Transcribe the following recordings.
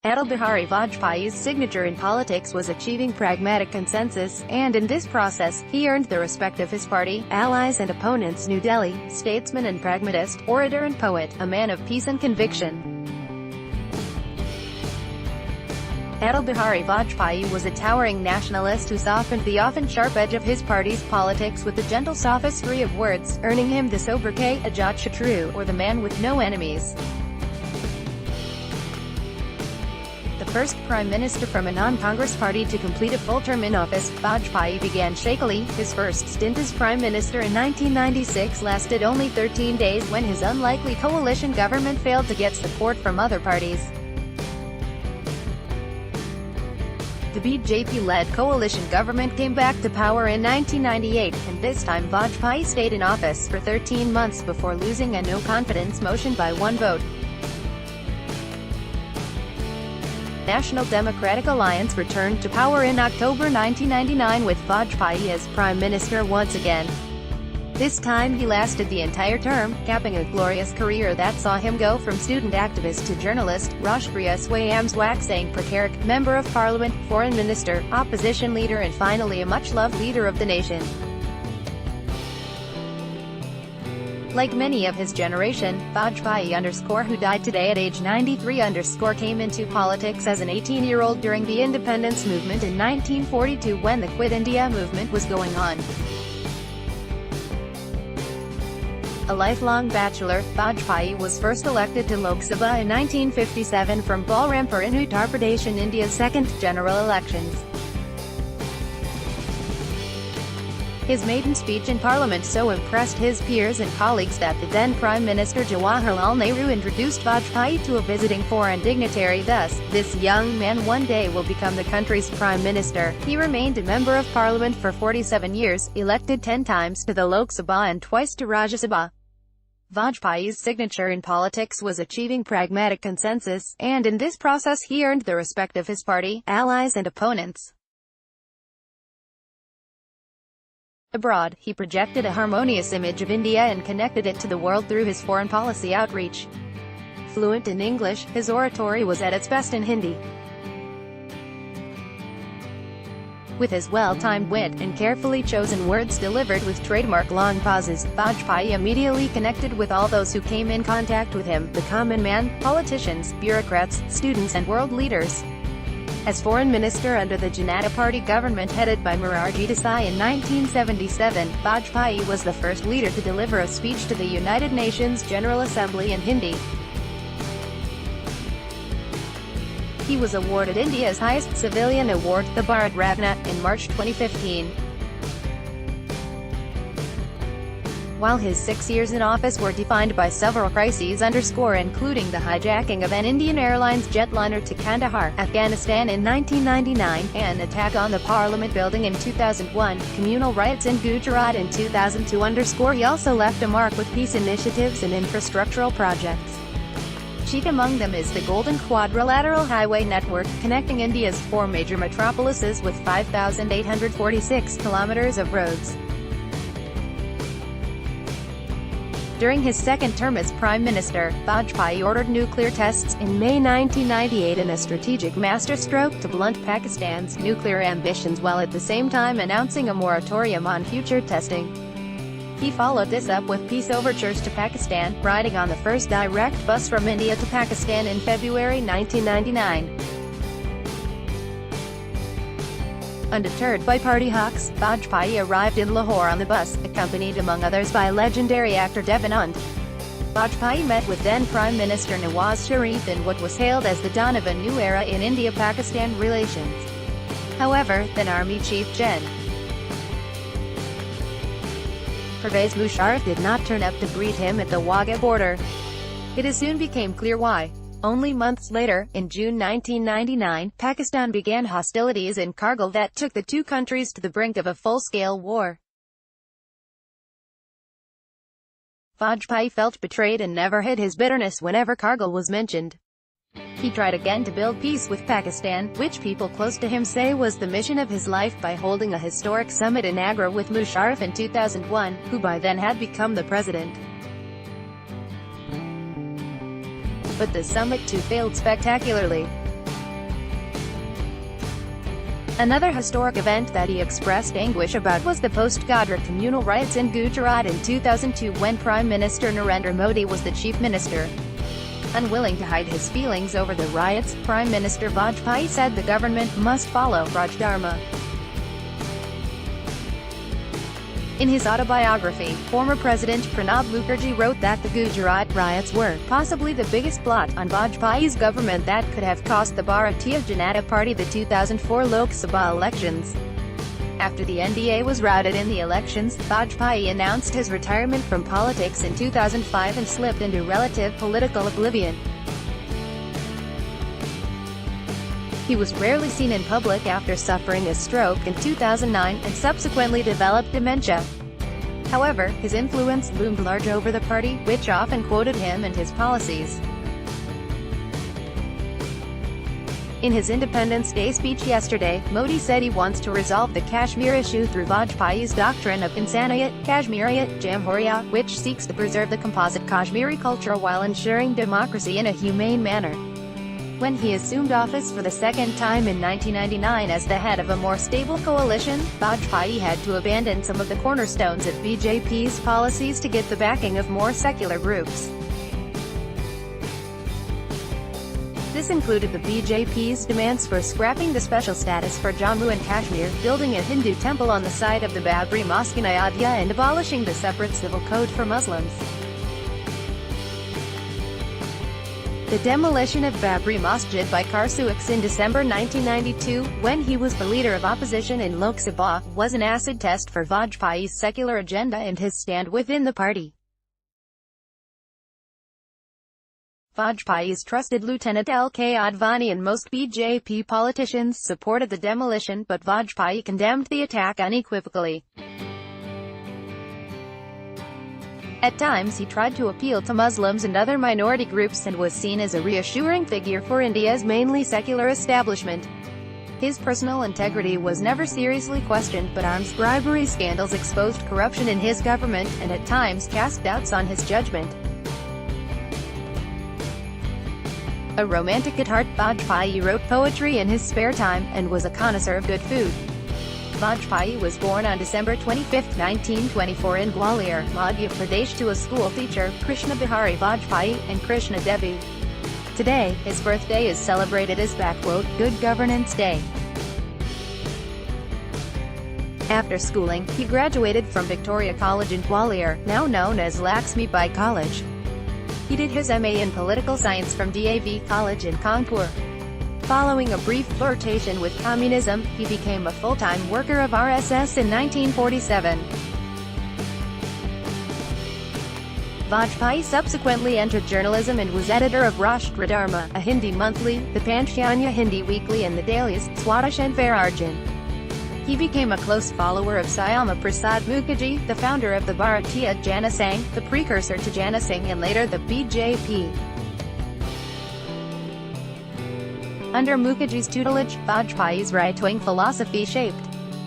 Atal Bihari Vajpayee's signature in politics was achieving pragmatic consensus, and in this process, he earned the respect of his party, allies and opponents. New Delhi, statesman and pragmatist, orator and poet, a man of peace and conviction. Atal Bihari Vajpayee was a towering nationalist who softened the often sharp edge of his party's politics with the gentle sophistry of words, earning him the sobriquet Ajat-Shatru, or the man with no enemies. The first prime minister from a non-Congress party to complete a full term in office, Vajpayee began shakily. His first stint as prime minister in 1996 lasted only 13 days when his unlikely coalition government failed to get support from other parties. The BJP-led coalition government came back to power in 1998, and this time Vajpayee stayed in office for 13 months before losing a no-confidence motion by one vote. National Democratic Alliance returned to power in October 1999 with Vajpayee as prime minister once again. This time he lasted the entire term, capping a glorious career that saw him go from student activist to journalist, Rashtriya Swayamsevak Pracharak, member of parliament, foreign minister, opposition leader and finally a much-loved leader of the nation. Like many of his generation, Vajpayee who died today at age 93 came into politics as an 18-year-old during the independence movement in 1942 when the Quit India movement was going on. A lifelong bachelor, Vajpayee was first elected to Lok Sabha in 1957 from Balrampur in Uttar Pradesh in India's second general elections. His maiden speech in Parliament so impressed his peers and colleagues that the then Prime Minister Jawaharlal Nehru introduced Vajpayee to a visiting foreign dignitary. Thus, this young man one day will become the country's Prime Minister. He remained a Member of Parliament for 47 years, elected 10 times to the Lok Sabha and twice to Rajya Sabha. Vajpayee's signature in politics was achieving pragmatic consensus, and in this process he earned the respect of his party, allies and opponents. Abroad, he projected a harmonious image of India and connected it to the world through his foreign policy outreach. Fluent in English, his oratory was at its best in Hindi. With his well-timed wit and carefully chosen words delivered with trademark long pauses, Vajpayee immediately connected with all those who came in contact with him, the common man, politicians, bureaucrats, students and world leaders. As foreign minister under the Janata Party government headed by Morarji Desai in 1977, Vajpayee was the first leader to deliver a speech to the United Nations General Assembly in Hindi. He was awarded India's highest civilian award, the Bharat Ratna, in March 2015. While his 6 years in office were defined by several crises including the hijacking of an Indian Airlines jetliner to Kandahar, Afghanistan in 1999, an attack on the Parliament building in 2001, communal riots in Gujarat in 2002 he also left a mark with peace initiatives and infrastructural projects. Chief among them is the Golden Quadrilateral Highway Network, connecting India's 4 major metropolises with 5,846 kilometers of roads. During his second term as Prime Minister, Vajpayee ordered nuclear tests in May 1998 in a strategic masterstroke to blunt Pakistan's nuclear ambitions while at the same time announcing a moratorium on future testing. He followed this up with peace overtures to Pakistan, riding on the first direct bus from India to Pakistan in February 1999. Undeterred by party hawks, Vajpayee arrived in Lahore on the bus, accompanied among others by legendary actor Devanand. Vajpayee met with then Prime Minister Nawaz Sharif in what was hailed as the dawn of a new era in India-Pakistan relations. However, then Army Chief Gen. Pervez Musharraf did not turn up to greet him at the Wagah border. It soon became clear why. Only months later, in June 1999, Pakistan began hostilities in Kargil that took the two countries to the brink of a full-scale war. Vajpayee felt betrayed and never hid his bitterness whenever Kargil was mentioned. He tried again to build peace with Pakistan, which people close to him say was the mission of his life, by holding a historic summit in Agra with Musharraf in 2001, who by then had become the president. But the summit too failed spectacularly. Another historic event that he expressed anguish about was the post-Godra communal riots in Gujarat in 2002 when Prime Minister Narendra Modi was the chief minister. Unwilling to hide his feelings over the riots, Prime Minister Vajpayee said the government must follow Raj Dharma. In his autobiography, former President Pranab Mukherjee wrote that the Gujarat riots were possibly the biggest blot on Vajpayee's government that could have cost the Bharatiya Janata Party the 2004 Lok Sabha elections. After the NDA was routed in the elections, Vajpayee announced his retirement from politics in 2005 and slipped into relative political oblivion. He was rarely seen in public after suffering a stroke in 2009 and subsequently developed dementia. However, his influence loomed large over the party, which often quoted him and his policies. In his Independence Day speech yesterday, Modi said he wants to resolve the Kashmir issue through Vajpayee's doctrine of Insaniyat, Kashmiriyat, Jamhuriya, which seeks to preserve the composite Kashmiri culture while ensuring democracy in a humane manner. When he assumed office for the second time in 1999 as the head of a more stable coalition, Vajpayee had to abandon some of the cornerstones of BJP's policies to get the backing of more secular groups. This included the BJP's demands for scrapping the special status for Jammu and Kashmir, building a Hindu temple on the site of the Babri Mosque in Ayodhya and abolishing the separate civil code for Muslims. The demolition of Babri Masjid by Karsuiks in December 1992, when he was the leader of opposition in Lok Sabha, was an acid test for Vajpayee's secular agenda and his stand within the party. Vajpayee's trusted Lieutenant L.K. Advani and most BJP politicians supported the demolition, but Vajpayee condemned the attack unequivocally. At times he tried to appeal to Muslims and other minority groups and was seen as a reassuring figure for India's mainly secular establishment. His personal integrity was never seriously questioned, but arms bribery scandals exposed corruption in his government, and at times cast doubts on his judgment. A romantic at heart, Vajpayee wrote poetry in his spare time, and was a connoisseur of good food. Vajpayee was born on December 25, 1924 in Gwalior, Madhya Pradesh to a school teacher, Krishna Bihari Vajpayee, and Krishna Devi. Today, his birthday is celebrated as Good Governance Day. After schooling, he graduated from Victoria College in Gwalior, now known as Laxmi Bai College. He did his MA in Political Science from DAV College in Kanpur. Following a brief flirtation with communism, he became a full-time worker of RSS in 1947. Vajpayee subsequently entered journalism and was editor of Rashtra Dharma, a Hindi monthly, the Panchanya Hindi Weekly and the dailies, Swadesh and Fair Arjun. He became a close follower of Syama Prasad Mukherjee, the founder of the Bharatiya Janata Sangh, the precursor to Jana Singh and later the BJP. Under Mukherjee's tutelage, Vajpayee's right-wing philosophy shaped.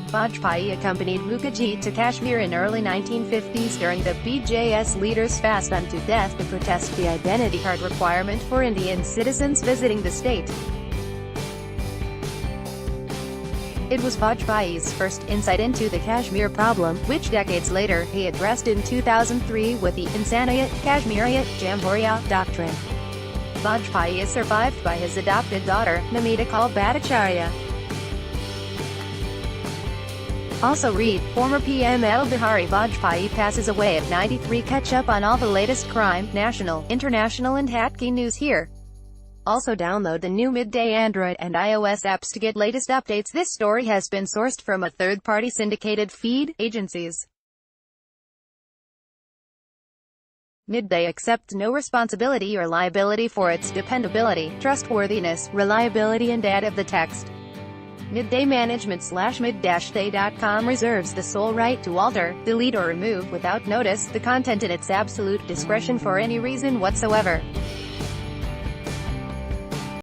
Vajpayee accompanied Mukherjee to Kashmir in early 1950s during the BJS leader's fast unto death to protest the identity card requirement for Indian citizens visiting the state. It was Vajpayee's first insight into the Kashmir problem, which decades later, he addressed in 2003 with the Insaniyat, Kashmiriyat, Jamhuriya doctrine. Vajpayee is survived by his adopted daughter, Namita Kaul Bhattacharya. Also read, former PM Atal Bihari Vajpayee passes away at 93. Catch up on all the latest crime, national, international and Hatki news here. Also download the new Midday Android and iOS apps to get latest updates. This story has been sourced from a third-party syndicated feed agencies. Midday accepts no responsibility or liability for its dependability, trustworthiness, reliability and date of the text. Midday Management/mid-day.com reserves the sole right to alter, delete or remove without notice the content at its absolute discretion for any reason whatsoever.